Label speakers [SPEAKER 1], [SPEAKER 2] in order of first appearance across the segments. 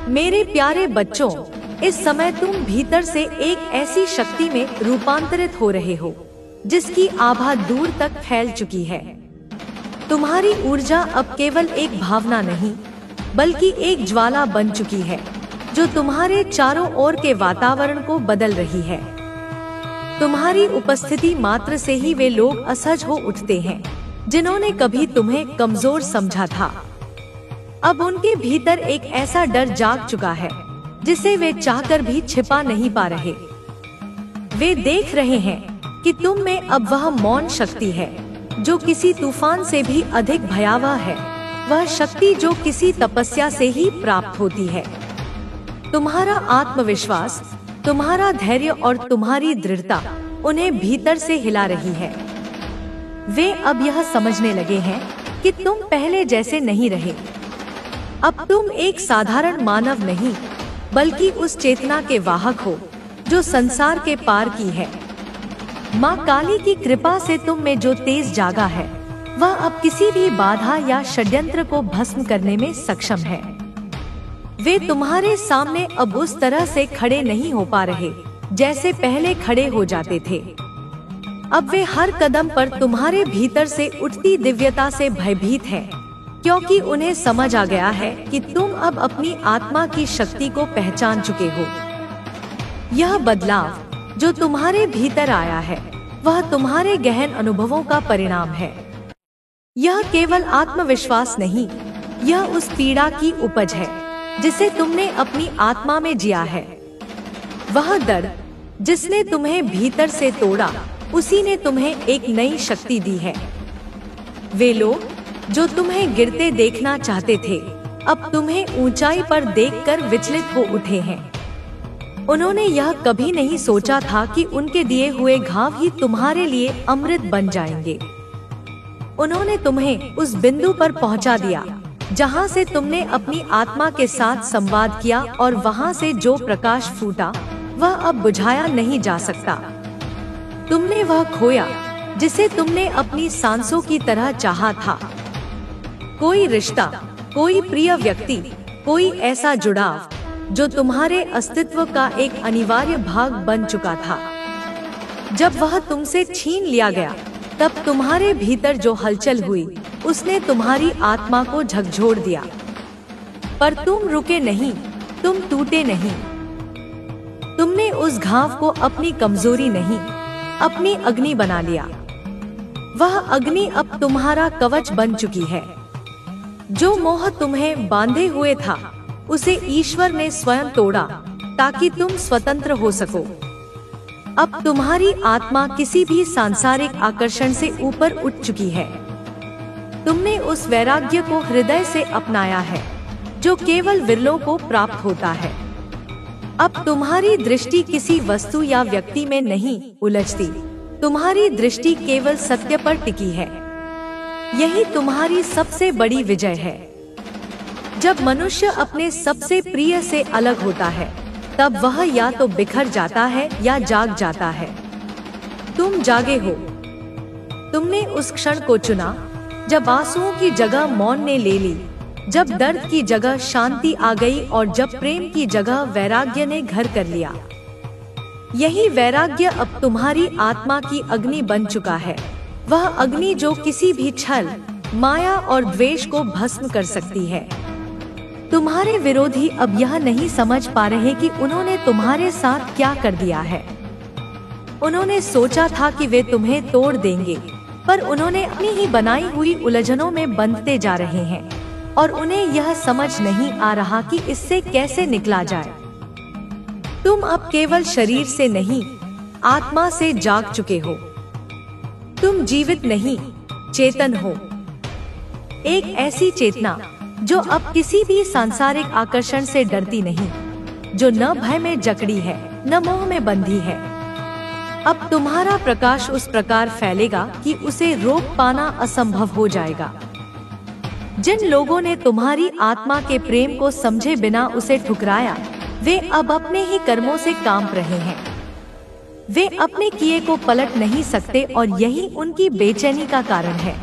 [SPEAKER 1] मेरे प्यारे बच्चों, इस समय तुम भीतर से एक ऐसी शक्ति में रूपांतरित हो रहे हो जिसकी आभा दूर तक फैल चुकी है। तुम्हारी ऊर्जा अब केवल एक भावना नहीं, बल्कि एक ज्वाला बन चुकी है जो तुम्हारे चारों ओर के वातावरण को बदल रही है। तुम्हारी उपस्थिति मात्र से ही वे लोग असहज हो उठते हैं जिन्होंने कभी तुम्हें कमजोर समझा था। अब उनके भीतर एक ऐसा डर जाग चुका है जिसे वे चाहकर भी छिपा नहीं पा रहे। वे देख रहे हैं कि तुम में अब वह मौन शक्ति है जो किसी तूफान से भी अधिक भयावह है, वह शक्ति जो किसी तपस्या से ही प्राप्त होती है। तुम्हारा आत्मविश्वास, तुम्हारा धैर्य और तुम्हारी दृढ़ता उन्हें भीतर से हिला रही है। वे अब यह समझने लगे हैं कि तुम पहले जैसे नहीं रहे। अब तुम एक साधारण मानव नहीं, बल्कि उस चेतना के वाहक हो जो संसार के पार की है। माँ काली की कृपा से तुम में जो तेज जागा है, वह अब किसी भी बाधा या षड्यंत्र को भस्म करने में सक्षम है। वे तुम्हारे सामने अब उस तरह से खड़े नहीं हो पा रहे जैसे पहले खड़े हो जाते थे। अब वे हर कदम पर तुम्हारे भीतर से उठती दिव्यता से भयभीत हैं, क्योंकि उन्हें समझ आ गया है कि तुम अब अपनी आत्मा की शक्ति को पहचान चुके हो। यह बदलाव जो तुम्हारे भीतर आया है, वह तुम्हारे गहन अनुभवों का परिणाम है। यह केवल आत्मविश्वास नहीं, यह उस पीड़ा की उपज है जिसे तुमने अपनी आत्मा में जिया है। वह दर्द जिसने तुम्हें भीतर से तोड़ा, उसी ने तुम्हें एक नई शक्ति दी है। वे लोग जो तुम्हें गिरते देखना चाहते थे, अब तुम्हें ऊंचाई पर देखकर विचलित हो उठे हैं। उन्होंने यह कभी नहीं सोचा था कि उनके दिए हुए घाव ही तुम्हारे लिए अमृत बन जाएंगे। उन्होंने तुम्हें उस बिंदु पर पहुंचा दिया जहां से तुमने अपनी आत्मा के साथ संवाद किया, और वहां से जो प्रकाश फूटा वह अब बुझाया नहीं जा सकता। तुमने वह खोया जिसे तुमने अपनी सांसों की तरह चाहा था। कोई रिश्ता, कोई प्रिय व्यक्ति, कोई ऐसा जुड़ाव जो तुम्हारे अस्तित्व का एक अनिवार्य भाग बन चुका था। जब वह तुमसे छीन लिया गया, तब तुम्हारे भीतर जो हलचल हुई, उसने तुम्हारी आत्मा को झकझोर दिया। पर तुम रुके नहीं, तुम टूटे नहीं। तुमने उस घाव को अपनी कमजोरी नहीं, अपनी अग्नि बना लिया। वह अग्नि अब तुम्हारा कवच बन चुकी है। जो मोह तुम्हें बांधे हुए था, उसे ईश्वर ने स्वयं तोड़ा ताकि तुम स्वतंत्र हो सको। अब तुम्हारी आत्मा किसी भी सांसारिक आकर्षण से ऊपर उठ चुकी है। तुमने उस वैराग्य को हृदय से अपनाया है जो केवल विरलों को प्राप्त होता है। अब तुम्हारी दृष्टि किसी वस्तु या व्यक्ति में नहीं उलझती, तुम्हारी दृष्टि केवल सत्य पर टिकी है। यही तुम्हारी सबसे बड़ी विजय है। जब मनुष्य अपने सबसे प्रिय से अलग होता है, तब वह या तो बिखर जाता है या जाग जाता है। तुम जागे हो। तुमने उस क्षण को चुना जब आंसुओं की जगह मौन ने ले ली, जब दर्द की जगह शांति आ गई और जब प्रेम की जगह वैराग्य ने घर कर लिया। यही वैराग्य अब तुम्हारी आत्मा की अग्नि बन चुका है, वह अग्नि जो किसी भी छल, माया और द्वेष को भस्म कर सकती है। तुम्हारे विरोधी अब यह नहीं समझ पा रहे कि उन्होंने तुम्हारे साथ क्या कर दिया है। उन्होंने सोचा था कि वे तुम्हें तोड़ देंगे, पर उन्होंने अपनी ही बनाई हुई उलझनों में बंधते जा रहे हैं, और उन्हें यह समझ नहीं आ रहा कि इससे कैसे निकला जाए। तुम अब केवल शरीर से नहीं, आत्मा से जाग चुके हो। तुम जीवित नहीं, चेतन हो। एक ऐसी चेतना जो अब किसी भी सांसारिक आकर्षण से डरती नहीं, जो न भय में जकड़ी है, न मोह में बंधी है। अब तुम्हारा प्रकाश उस प्रकार फैलेगा कि उसे रोक पाना असंभव हो जाएगा। जिन लोगों ने तुम्हारी आत्मा के प्रेम को समझे बिना उसे ठुकराया, वे अब अपने ही कर्मों से कांप रहे हैं। वे अपने किए को पलट नहीं सकते, और यही उनकी बेचैनी का कारण है।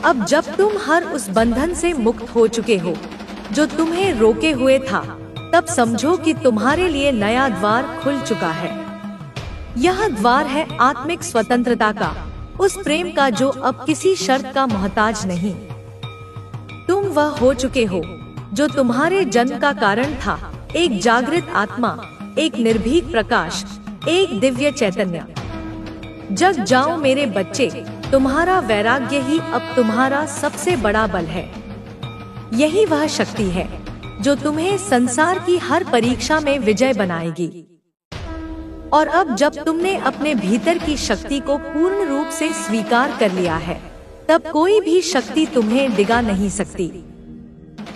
[SPEAKER 1] अब जब तुम हर उस बंधन से मुक्त हो चुके हो जो तुम्हें रोके हुए था, तब समझो कि तुम्हारे लिए नया द्वार खुल चुका है। यह द्वार है आत्मिक स्वतंत्रता का, उस प्रेम का जो अब किसी शर्त का मोहताज नहीं। तुम वह हो चुके हो जो तुम्हारे जन्म का कारण था, एक जागृत आत्मा, एक निर्भीक प्रकाश, एक दिव्य चैतन्य। जग जाओ मेरे बच्चे, तुम्हारा वैराग्य ही अब तुम्हारा सबसे बड़ा बल है। यही वह शक्ति है जो तुम्हें संसार की हर परीक्षा में विजय बनाएगी। और अब जब तुमने अपने भीतर की शक्ति को पूर्ण रूप से स्वीकार कर लिया है, तब कोई भी शक्ति तुम्हें डिगा नहीं सकती।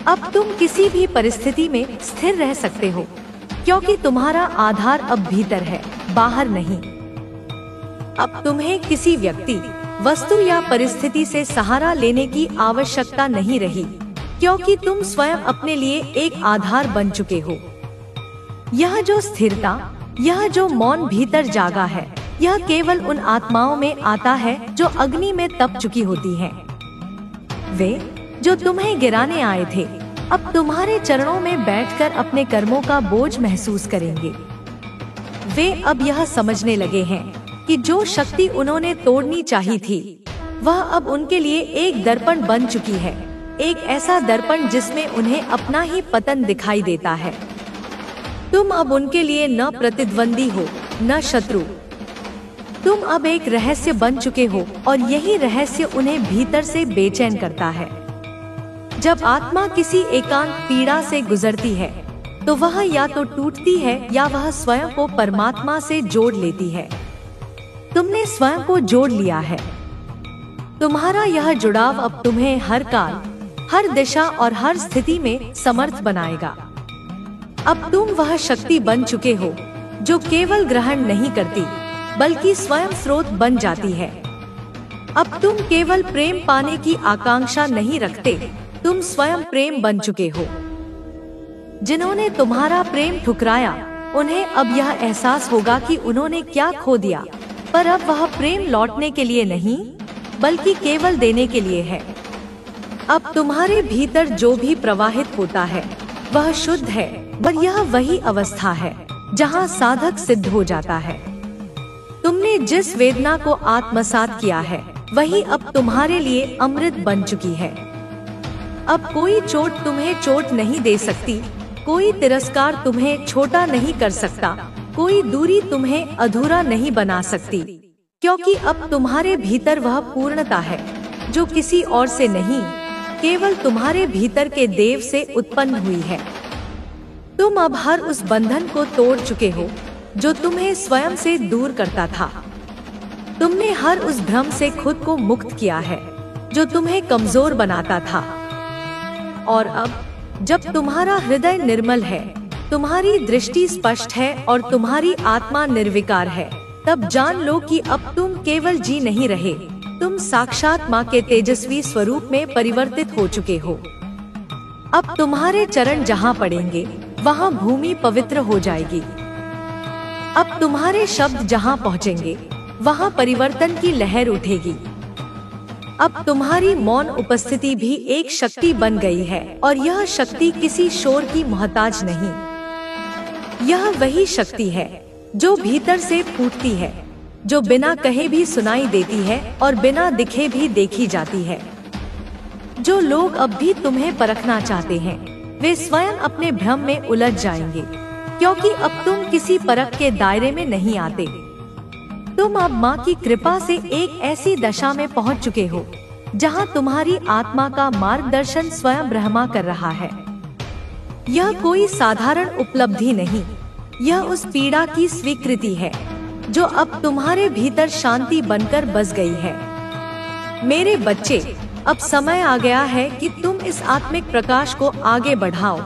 [SPEAKER 1] अब तुम किसी भी परिस्थिति में स्थिर रह सकते हो, क्योंकि तुम्हारा आधार अब भीतर है, बाहर नहीं। अब तुम्हें किसी व्यक्ति, वस्तु या परिस्थिति से सहारा लेने की आवश्यकता नहीं रही, क्योंकि तुम स्वयं अपने लिए एक आधार बन चुके हो। यह जो स्थिरता, यह जो मौन भीतर जागा है, यह केवल उन आत्माओं में आता है जो अग्नि में तप चुकी होती हैं। वे जो तुम्हें गिराने आए थे, अब तुम्हारे चरणों में बैठकर अपने कर्मों का बोझ महसूस करेंगे। वे अब यह समझने लगे हैं कि जो शक्ति उन्होंने तोड़नी चाहिए थी, वह अब उनके लिए एक दर्पण बन चुकी है, एक ऐसा दर्पण जिसमें उन्हें अपना ही पतन दिखाई देता है। तुम अब उनके लिए न प्रतिद्वंदी हो, न शत्रु। तुम अब एक रहस्य बन चुके हो, और यही रहस्य उन्हें भीतर से बेचैन करता है। जब आत्मा किसी एकांत पीड़ा से गुजरती है, तो वह या तो टूटती है या वह स्वयं को परमात्मा से जोड़ लेती है। तुमने स्वयं को जोड़ लिया है। तुम्हारा यह जुड़ाव अब तुम्हें हर काल, हर दिशा और हर स्थिति में समर्थ बनाएगा। अब तुम वह शक्ति बन चुके हो जो केवल ग्रहण नहीं करती, बल्कि स्वयं स्रोत बन जाती है। अब तुम केवल प्रेम पाने की आकांक्षा नहीं रखते, तुम स्वयं प्रेम बन चुके हो। जिन्होंने तुम्हारा प्रेम ठुकराया, उन्हें अब यह एहसास होगा कि उन्होंने क्या खो दिया, पर अब वह प्रेम लौटने के लिए नहीं, बल्कि केवल देने के लिए है। अब तुम्हारे भीतर जो भी प्रवाहित होता है, वह शुद्ध है, और यह वही अवस्था है जहाँ साधक सिद्ध हो जाता है। तुमने जिस वेदना को आत्मसात किया है, वही अब तुम्हारे लिए अमृत बन चुकी है। अब कोई चोट तुम्हें चोट नहीं दे सकती, कोई तिरस्कार तुम्हें छोटा नहीं कर सकता, कोई दूरी तुम्हें अधूरा नहीं बना सकती, क्योंकि अब तुम्हारे भीतर वह पूर्णता है जो किसी और से नहीं, केवल तुम्हारे भीतर के देव से उत्पन्न हुई है। तुम अब हर उस बंधन को तोड़ चुके हो जो तुम्हें स्वयं से दूर करता था। तुमने हर उस भ्रम से खुद को मुक्त किया है जो तुम्हें कमजोर बनाता था। और अब जब तुम्हारा हृदय निर्मल है, तुम्हारी दृष्टि स्पष्ट है और तुम्हारी आत्मा निर्विकार है, तब जान लो कि अब तुम केवल जी नहीं रहे, तुम साक्षात माँ के तेजस्वी स्वरूप में परिवर्तित हो चुके हो। अब तुम्हारे चरण जहाँ पड़ेंगे, वहाँ भूमि पवित्र हो जाएगी। अब तुम्हारे शब्द जहाँ पहुँचेंगे, वहाँ परिवर्तन की लहर उठेगी। अब तुम्हारी मौन उपस्थिति भी एक शक्ति बन गई है, और यह शक्ति किसी शोर की मोहताज नहीं। यह वही शक्ति है जो भीतर से फूटती है, जो बिना कहे भी सुनाई देती है और बिना दिखे भी देखी जाती है। जो लोग अब भी तुम्हें परखना चाहते हैं, वे स्वयं अपने भ्रम में उलझ जाएंगे, क्योंकि अब तुम किसी परख के दायरे में नहीं आते। तुम अब माँ की कृपा से एक ऐसी दशा में पहुँच चुके हो जहाँ तुम्हारी आत्मा का मार्गदर्शन स्वयं ब्रह्मा कर रहा है। यह कोई साधारण उपलब्धि नहीं, यह उस पीड़ा की स्वीकृति है जो अब तुम्हारे भीतर शांति बनकर बस गई है। मेरे बच्चे, अब समय आ गया है कि तुम इस आत्मिक प्रकाश को आगे बढ़ाओ,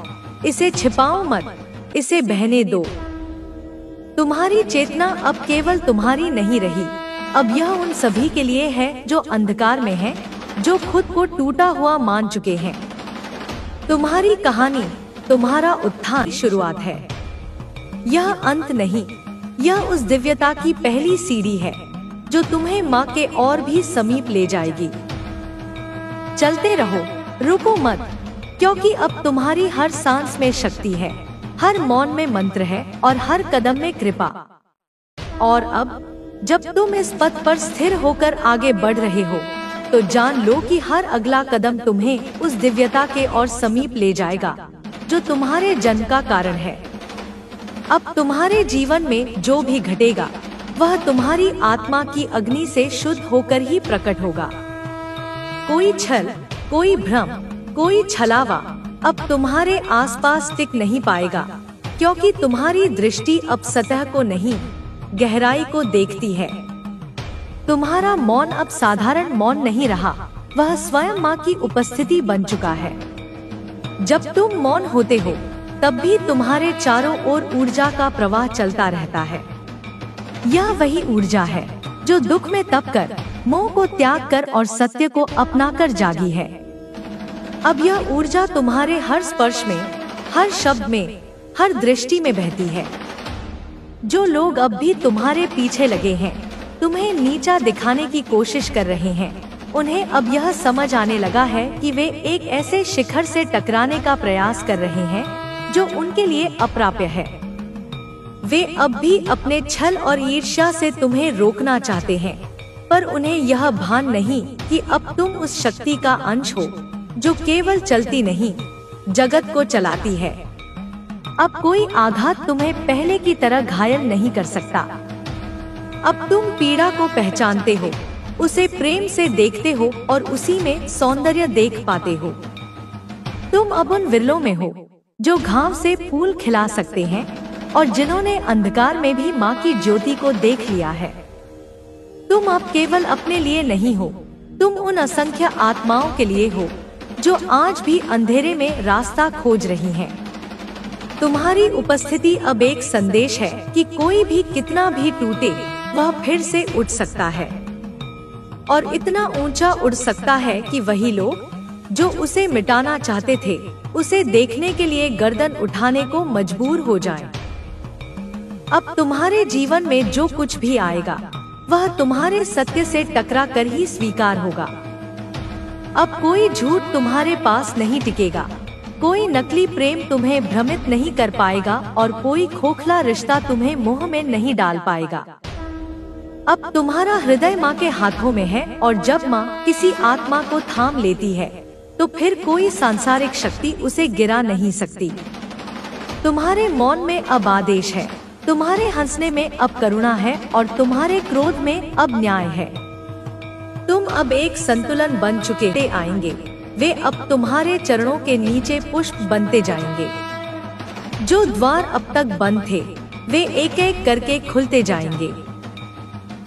[SPEAKER 1] इसे छिपाओ मत, इसे बहने दो। तुम्हारी चेतना अब केवल तुम्हारी नहीं रही, अब यह उन सभी के लिए है जो अंधकार में हैं, जो खुद को टूटा हुआ मान चुके हैं। तुम्हारी कहानी, तुम्हारा उत्थान शुरुआत है, यह अंत नहीं। यह उस दिव्यता की पहली सीढ़ी है जो तुम्हें माँ के और भी समीप ले जाएगी। चलते रहो, रुको मत, क्योंकि अब तुम्हारी हर सांस में शक्ति है, हर मौन में मंत्र है और हर कदम में कृपा। और अब जब तुम इस पथ पर स्थिर होकर आगे बढ़ रहे हो, तो जान लो कि हर अगला कदम तुम्हें उस दिव्यता के और समीप ले जाएगा जो तुम्हारे जन्म का कारण है। अब तुम्हारे जीवन में जो भी घटेगा वह तुम्हारी आत्मा की अग्नि से शुद्ध होकर ही प्रकट होगा। कोई छल, कोई भ्रम, कोई छलावा अब तुम्हारे आसपास टिक नहीं पाएगा, क्योंकि तुम्हारी दृष्टि अब सतह को नहीं, गहराई को देखती है। तुम्हारा मौन अब साधारण मौन नहीं रहा, वह स्वयं माँ की उपस्थिति बन चुका है। जब तुम मौन होते हो तब भी तुम्हारे चारों ओर ऊर्जा का प्रवाह चलता रहता है। यह वही ऊर्जा है जो दुख में तप कर, मोह को त्याग कर और सत्य को अपनाकर जागी है। अब यह ऊर्जा तुम्हारे हर स्पर्श में, हर शब्द में, हर दृष्टि में बहती है। जो लोग अब भी तुम्हारे पीछे लगे हैं, तुम्हें नीचा दिखाने की कोशिश कर रहे हैं, उन्हें अब यह समझ आने लगा है कि वे एक ऐसे शिखर से टकराने का प्रयास कर रहे हैं जो उनके लिए अप्राप्य है। वे अब भी अपने छल और ईर्ष्या से तुम्हें रोकना चाहते हैं, पर उन्हें यह भान नहीं कि अब तुम उस शक्ति का अंश हो जो केवल चलती नहीं, जगत को चलाती है। अब कोई आघात तुम्हें पहले की तरह घायल नहीं कर सकता। अब तुम पीड़ा को पहचानते हो, उसे प्रेम से देखते हो और उसी में सौंदर्य देख पाते हो। तुम अब उन विरलों में हो जो घाव से फूल खिला सकते हैं और जिन्होंने अंधकार में भी माँ की ज्योति को देख लिया है। तुम अब केवल अपने लिए नहीं हो, तुम उन असंख्य आत्माओं के लिए हो जो आज भी अंधेरे में रास्ता खोज रही हैं। तुम्हारी उपस्थिति अब एक संदेश है कि कोई भी कितना भी टूटे वह फिर से उठ सकता है, और इतना ऊंचा उड़ सकता है कि वही लोग जो उसे मिटाना चाहते थे, उसे देखने के लिए गर्दन उठाने को मजबूर हो जाएं। अब तुम्हारे जीवन में जो कुछ भी आएगा वह तुम्हारे सत्य से टकरा कर ही स्वीकार होगा। अब कोई झूठ तुम्हारे पास नहीं टिकेगा, कोई नकली प्रेम तुम्हें भ्रमित नहीं कर पाएगा और कोई खोखला रिश्ता तुम्हें मोह में नहीं डाल पाएगा। अब तुम्हारा हृदय माँ के हाथों में है, और जब माँ किसी आत्मा को थाम लेती है तो फिर कोई सांसारिक शक्ति उसे गिरा नहीं सकती। तुम्हारे मौन में अब आदेश है, तुम्हारे हंसने में अब करुणा है और तुम्हारे क्रोध में अब न्याय है। तुम अब एक संतुलन बन चुके आएंगे, वे अब तुम्हारे चरणों के नीचे पुष्प बनते जाएंगे। जो द्वार अब तक बंद थे वे एक एक करके खुलते जाएंगे,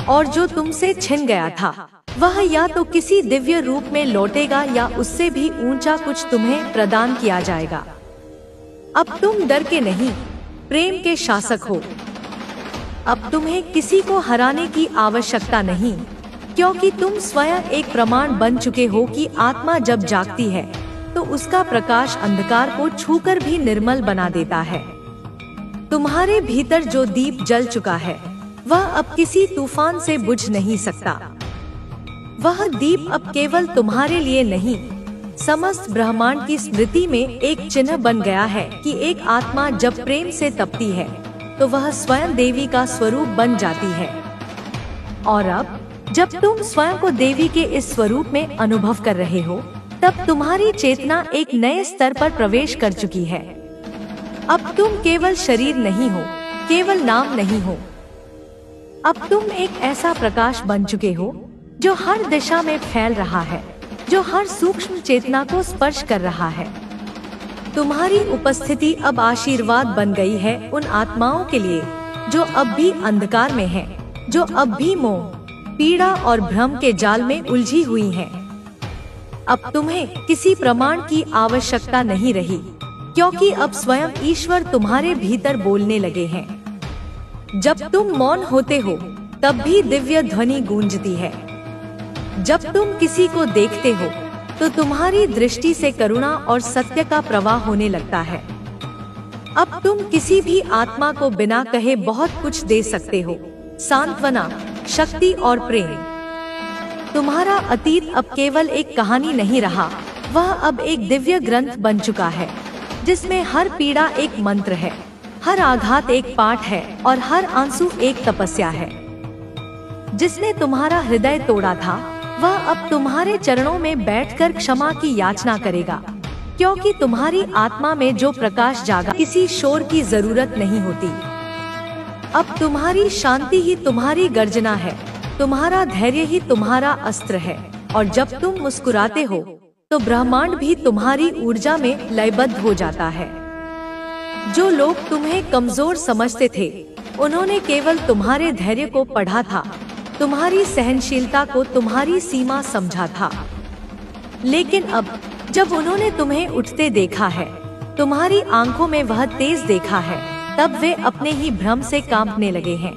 [SPEAKER 1] और जो तुमसे छिन गया था वह या तो किसी दिव्य रूप में लौटेगा या उससे भी ऊंचा कुछ तुम्हें प्रदान किया जाएगा। अब तुम डर के नहीं, प्रेम के शासक हो। अब तुम्हें किसी को हराने की आवश्यकता नहीं, क्योंकि तुम स्वयं एक प्रमाण बन चुके हो कि आत्मा जब जागती है तो उसका प्रकाश अंधकार को छूकर भी निर्मल बना देता है। तुम्हारे भीतर जो दीप जल चुका है वह अब किसी तूफान से बुझ नहीं सकता। वह दीप अब केवल तुम्हारे लिए नहीं, समस्त ब्रह्मांड की स्मृति में एक चिन्ह बन गया है कि एक आत्मा जब प्रेम से तपती है तो वह स्वयं देवी का स्वरूप बन जाती है। और अब जब तुम स्वयं को देवी के इस स्वरूप में अनुभव कर रहे हो, तब तुम्हारी चेतना एक नए स्तर पर प्रवेश कर चुकी है। अब तुम केवल शरीर नहीं हो, केवल नाम नहीं हो। अब तुम एक ऐसा प्रकाश बन चुके हो जो हर दिशा में फैल रहा है, जो हर सूक्ष्म चेतना को स्पर्श कर रहा है। तुम्हारी उपस्थिति अब आशीर्वाद बन गई है उन आत्माओं के लिए जो अब भी अंधकार में हैं, जो अब भी मोह, पीड़ा और भ्रम के जाल में उलझी हुई हैं। अब तुम्हें किसी प्रमाण की आवश्यकता नहीं रही, क्योंकि अब स्वयं ईश्वर तुम्हारे भीतर बोलने लगे हैं। जब तुम मौन होते हो तब भी दिव्य ध्वनि गूंजती है। जब तुम किसी को देखते हो तो तुम्हारी दृष्टि से करुणा और सत्य का प्रवाह होने लगता है। अब तुम किसी भी आत्मा को बिना कहे बहुत कुछ दे सकते हो, सांत्वना, शक्ति और प्रेम। तुम्हारा अतीत अब केवल एक कहानी नहीं रहा, वह अब एक दिव्य ग्रंथ बन चुका है, जिसमें हर पीड़ा एक मंत्र है, हर आघात एक पाठ है और हर आंसू एक तपस्या है। जिसने तुम्हारा हृदय तोड़ा था, वह अब तुम्हारे चरणों में बैठकर क्षमा की याचना करेगा, क्योंकि तुम्हारी आत्मा में जो प्रकाश जागा, किसी शोर की जरूरत नहीं होती। अब तुम्हारी शांति ही तुम्हारी गर्जना है, तुम्हारा धैर्य ही तुम्हारा अस्त्र है, और जब तुम मुस्कुराते हो तो ब्रह्मांड भी तुम्हारी ऊर्जा में लयबद्ध हो जाता है। जो लोग तुम्हें कमजोर समझते थे, उन्होंने केवल तुम्हारे धैर्य को पढ़ा था, तुम्हारी सहनशीलता को तुम्हारी सीमा समझा था। लेकिन अब जब उन्होंने तुम्हें उठते देखा है, तुम्हारी आंखों में वह तेज देखा है, तब वे अपने ही भ्रम से कांपने लगे हैं।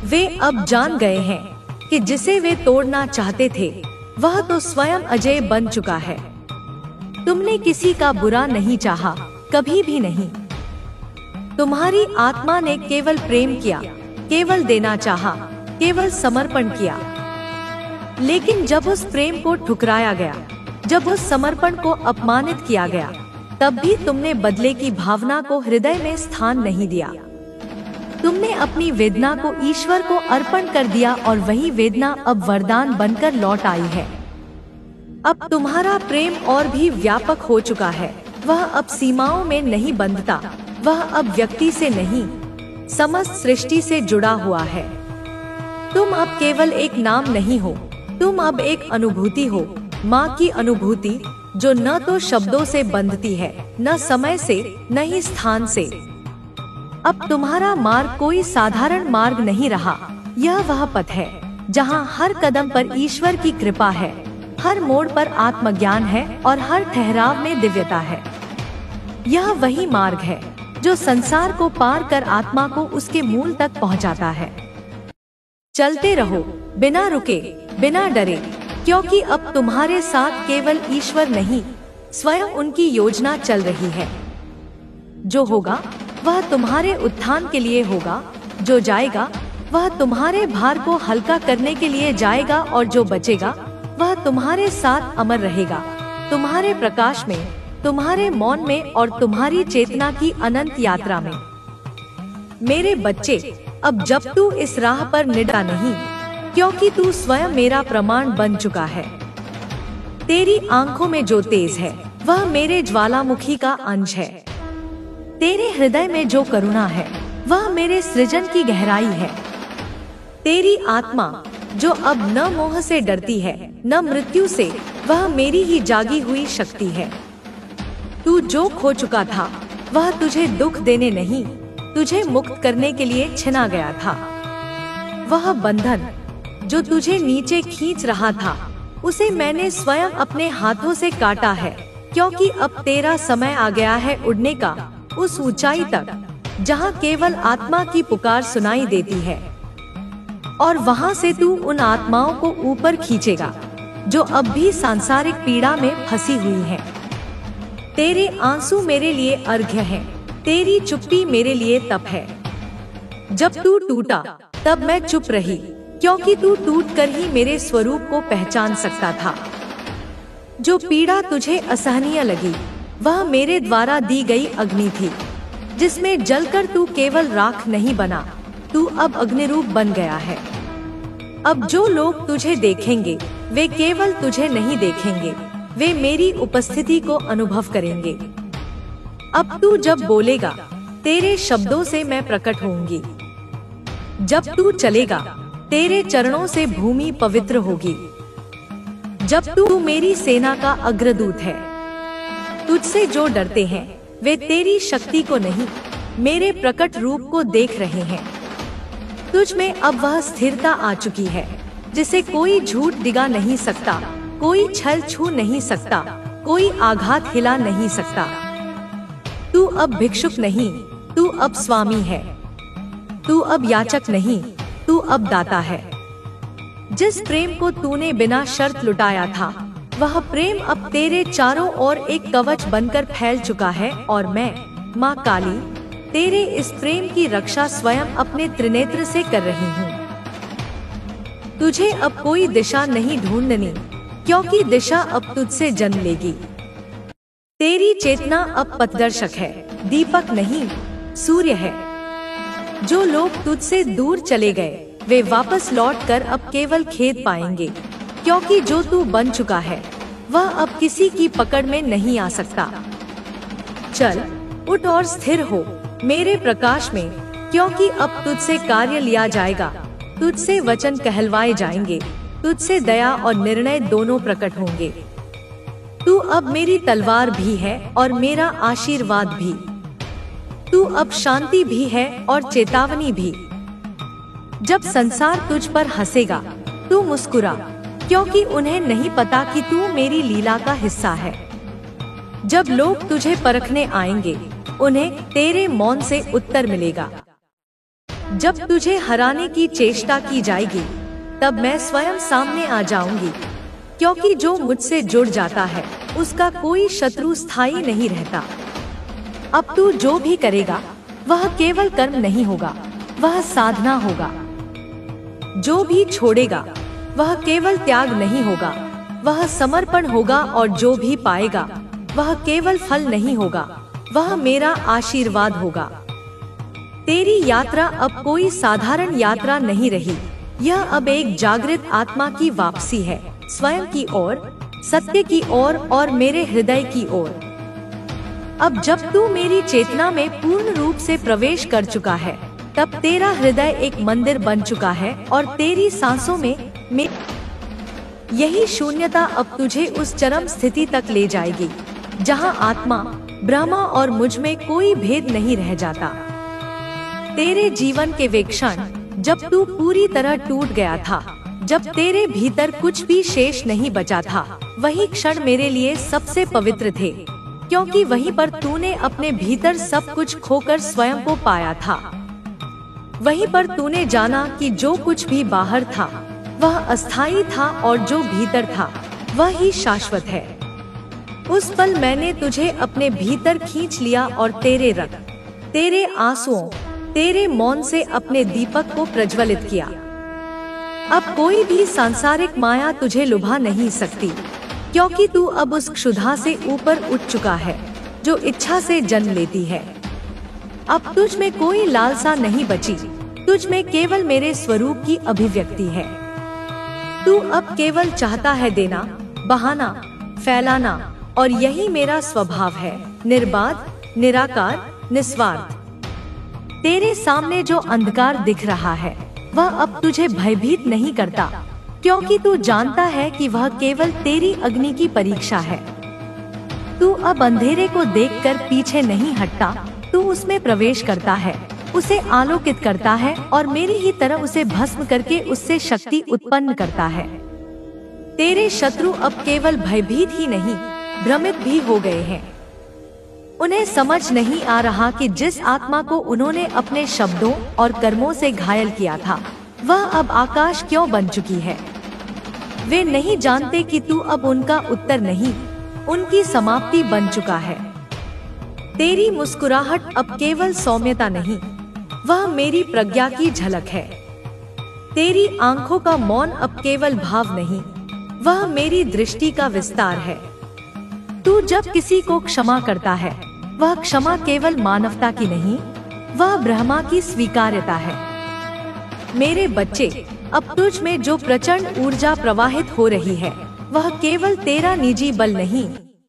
[SPEAKER 1] वे अब जान गए हैं कि जिसे वे तोड़ना चाहते थे, वह तो स्वयं अजय बन चुका है। तुमने किसी का बुरा नहीं चाहा, कभी भी नहीं। तुम्हारी आत्मा ने केवल प्रेम किया, केवल देना चाहा, केवल समर्पण किया। लेकिन जब उस प्रेम को ठुकराया गया, जब उस समर्पण को अपमानित किया गया, तब भी तुमने बदले की भावना को हृदय में स्थान नहीं दिया। तुमने अपनी वेदना को ईश्वर को अर्पण कर दिया और वही वेदना अब वरदान बनकर लौट आई है। अब तुम्हारा प्रेम और भी व्यापक हो चुका है। वह अब सीमाओं में नहीं बंधता, वह अब व्यक्ति से नहीं, समस्त सृष्टि से जुड़ा हुआ है। तुम अब केवल एक नाम नहीं हो, तुम अब एक अनुभूति हो, माँ की अनुभूति, जो न तो शब्दों से बंधती है, न समय से, न ही स्थान से। अब तुम्हारा मार्ग कोई साधारण मार्ग नहीं रहा, यह वह पथ है जहाँ हर कदम पर ईश्वर की कृपा है, हर मोड़ पर आत्मज्ञान है और हर ठहराव में दिव्यता है। यह वही मार्ग है जो संसार को पार कर आत्मा को उसके मूल तक पहुँचाता है। चलते रहो, बिना रुके, बिना डरे, क्योंकि अब तुम्हारे साथ केवल ईश्वर नहीं, स्वयं उनकी योजना चल रही है। जो होगा वह तुम्हारे उत्थान के लिए होगा, जो जाएगा वह तुम्हारे भार को हल्का करने के लिए जाएगा, और जो बचेगा वह तुम्हारे साथ अमर रहेगा, तुम्हारे प्रकाश में, तुम्हारे मौन में और तुम्हारी चेतना की अनंत यात्रा में। मेरे बच्चे, अब जब तू इस राह पर निडरा नहीं, क्योंकि तू स्वयं मेरा प्रमाण बन चुका है। तेरी आंखों में जो तेज है, वह मेरे ज्वालामुखी का अंश है। तेरे हृदय में जो करुणा है, वह मेरे सृजन की गहराई है। तेरी आत्मा जो अब न मोह से डरती है, न मृत्यु से, वह मेरी ही जागी हुई शक्ति है। तू जो खो चुका था, वह तुझे दुख देने नहीं, तुझे मुक्त करने के लिए छिना गया था। वह बंधन जो तुझे नीचे खींच रहा था, उसे मैंने स्वयं अपने हाथों से काटा है, क्योंकि अब तेरा समय आ गया है उड़ने का, उस ऊंचाई तक जहां केवल आत्मा की पुकार सुनाई देती है। और वहां से तू उन आत्माओं को ऊपर खींचेगा जो अब भी सांसारिक पीड़ा में फंसी हुई हैं। तेरे आंसू मेरे लिए अर्घ्य हैं, तेरी चुप्पी मेरे लिए तप है। जब तू टूटा तब मैं चुप रही, क्योंकि तू टूटकर ही मेरे स्वरूप को पहचान सकता था। जो पीड़ा तुझे असहनीय लगी, वह मेरे द्वारा दी गई अग्नि थी, जिसमें जलकर तू केवल राख नहीं बना, तू अब अग्निरूप बन गया है। अब जो लोग तुझे देखेंगे, वे केवल तुझे नहीं देखेंगे, वे मेरी उपस्थिति को अनुभव करेंगे। अब तू जब बोलेगा, तेरे शब्दों से मैं प्रकट होऊंगी। जब तू चलेगा, तेरे चरणों से भूमि पवित्र होगी। जब तू मेरी सेना का अग्रदूत है। तुझसे जो डरते हैं, वे तेरी शक्ति को नहीं, मेरे प्रकट रूप को देख रहे हैं। तुझ में अब वह स्थिरता आ चुकी है, जिसे कोई झूठ दिगा नहीं सकता, कोई छल छू नहीं सकता, कोई आघात हिला नहीं सकता। तू अब भिक्षुक नहीं, तू अब स्वामी है। तू अब याचक नहीं, तू अब दाता है। जिस प्रेम को तूने बिना शर्त लुटाया था, वह प्रेम अब तेरे चारों ओर एक कवच बनकर फैल चुका है, और मैं, माँ काली, तेरे इस प्रेम की रक्षा स्वयं अपने त्रिनेत्र से कर रही हूँ। तुझे अब कोई दिशा नहीं ढूंढनी, क्योंकि दिशा अब तुझसे जन्म लेगी। तेरी चेतना अब पथदर्शक है, दीपक नहीं सूर्य है। जो लोग तुझसे दूर चले गए वे वापस लौटकर अब केवल खेद पाएंगे, क्योंकि जो तू बन चुका है वह अब किसी की पकड़ में नहीं आ सकता। चल उठ और स्थिर हो मेरे प्रकाश में, क्योंकि अब तुझसे कार्य लिया जाएगा, तुझसे वचन कहलवाए जाएंगे, तुझसे दया और निर्णय दोनों प्रकट होंगे। तू अब मेरी तलवार भी है और मेरा आशीर्वाद भी। तू अब शांति भी है और चेतावनी भी। जब संसार तुझ पर हंसेगा तू मुस्कुरा, क्योंकि उन्हें नहीं पता कि तू मेरी लीला का हिस्सा है। जब लोग तुझे परखने आएंगे उन्हें तेरे मौन से उत्तर मिलेगा। जब तुझे हराने की चेष्टा की जाएगी तब मैं स्वयं सामने आ जाऊंगी, क्योंकि जो मुझसे जुड़ जाता है उसका कोई शत्रु स्थायी नहीं रहता। अब तू जो भी करेगा वह केवल कर्म नहीं होगा, वह साधना होगा। जो भी छोड़ेगा वह केवल त्याग नहीं होगा, वह समर्पण होगा। और जो भी पाएगा वह केवल फल नहीं होगा, वह मेरा आशीर्वाद होगा। तेरी यात्रा अब कोई साधारण यात्रा नहीं रही, यह अब एक जागृत आत्मा की वापसी है, स्वयं की ओर, सत्य की ओर और मेरे हृदय की ओर। अब जब तू मेरी चेतना में पूर्ण रूप से प्रवेश कर चुका है तब तेरा हृदय एक मंदिर बन चुका है और तेरी सांसों में यही शून्यता अब तुझे उस चरम स्थिति तक ले जाएगी जहां आत्मा, ब्रह्मा और मुझ में कोई भेद नहीं रह जाता। तेरे जीवन के वे क्षण जब तू पूरी तरह टूट गया था, जब तेरे भीतर कुछ भी शेष नहीं बचा था, वही क्षण मेरे लिए सबसे पवित्र थे, क्योंकि वहीं पर तूने अपने भीतर सब कुछ खोकर स्वयं को पाया था। वहीं पर तूने जाना कि जो कुछ भी बाहर था वह अस्थायी था और जो भीतर था वह ही शाश्वत है। उस पल मैंने तुझे अपने भीतर खींच लिया और तेरे रक्त, तेरे आंसुओं, तेरे मौन से अपने दीपक को प्रज्वलित किया। अब कोई भी सांसारिक माया तुझे लुभा नहीं सकती, क्योंकि तू अब उस क्षुधा से ऊपर उठ चुका है जो इच्छा से जन्म लेती है। अब तुझ में कोई लालसा नहीं बची, तुझ में केवल मेरे स्वरूप की अभिव्यक्ति है। तू अब केवल चाहता है देना, बहाना, फैलाना, और यही मेरा स्वभाव है, निर्बाध, निराकार, निस्वार्थ। तेरे सामने जो अंधकार दिख रहा है वह अब तुझे भयभीत नहीं करता, क्योंकि तू जानता है कि वह केवल तेरी अग्नि की परीक्षा है। तू अब अंधेरे को देखकर पीछे नहीं हटता, तू उसमें प्रवेश करता है, उसे आलोकित करता है और मेरी ही तरह उसे भस्म करके उससे शक्ति उत्पन्न करता है। तेरे शत्रु अब केवल भयभीत ही नहीं भ्रमित भी हो गए हैं। उन्हें समझ नहीं आ रहा कि जिस आत्मा को उन्होंने अपने शब्दों और कर्मों से घायल किया था वह अब आकाश क्यों बन चुकी है। वे नहीं जानते कि तू अब उनका उत्तर नहीं, उनकी समाप्ति बन चुका है। तेरी मुस्कुराहट अब केवल सौम्यता नहीं, वह मेरी प्रज्ञा की झलक है। तेरी आंखों का मौन अब केवल भाव नहीं, वह मेरी दृष्टि का विस्तार है। तू जब किसी को क्षमा करता है वह क्षमा केवल मानवता की नहीं, वह ब्रह्मा की स्वीकार्यता है। मेरे बच्चे, अब तुझ में जो प्रचंड ऊर्जा प्रवाहित हो रही है वह केवल तेरा निजी बल नहीं,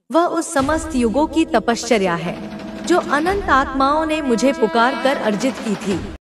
[SPEAKER 1] वह उस समस्त युगों की तपश्चर्या है जो अनंत आत्माओं ने मुझे पुकार कर अर्जित की थी।